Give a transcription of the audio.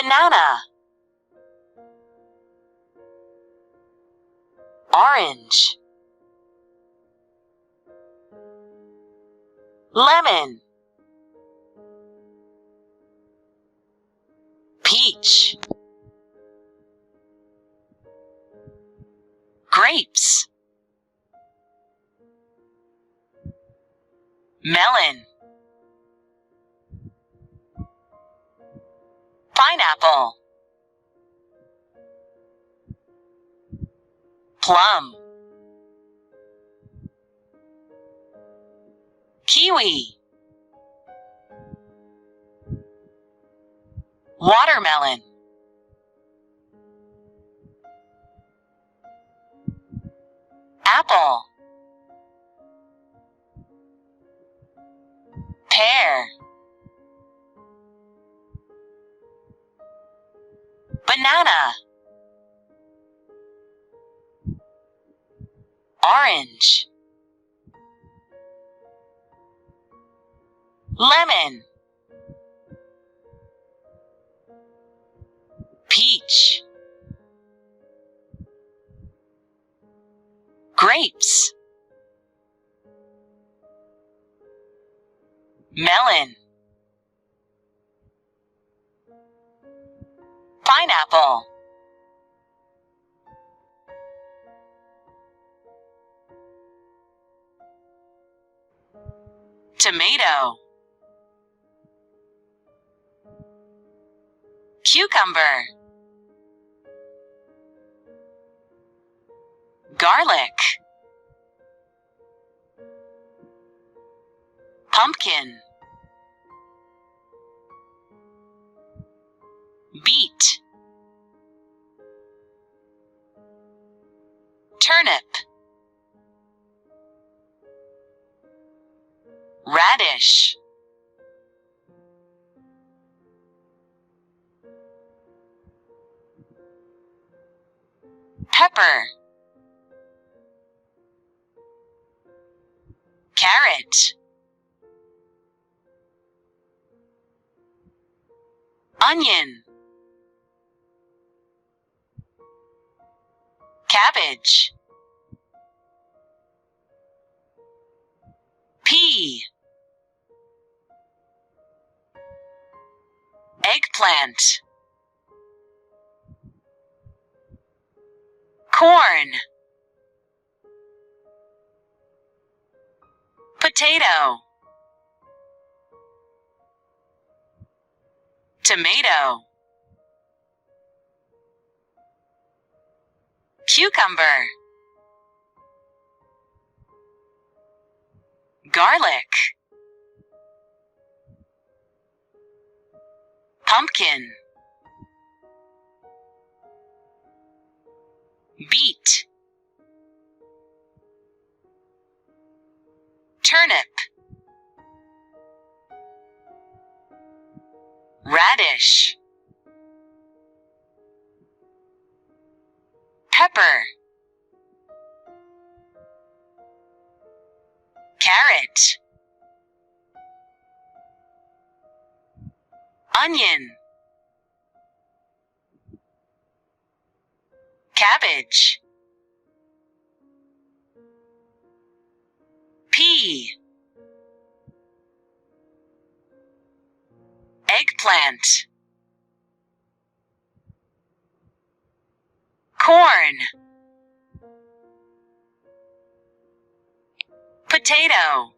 banana, orange, lemon, peach, grapes, melon, pineapple, plum, kiwi, watermelon, apple, pear, banana, orange, lemon, peach, grapes, melon, pineapple, tomato, cucumber, garlic, pumpkin, beet, turnip, radish, pepper, carrot, onion, cabbage, pea, eggplant, corn, potato, tomato, cucumber, garlic, pumpkin, beet, turnip, radish, pepper, carrot, onion, cabbage, pea, eggplant, corn, potato,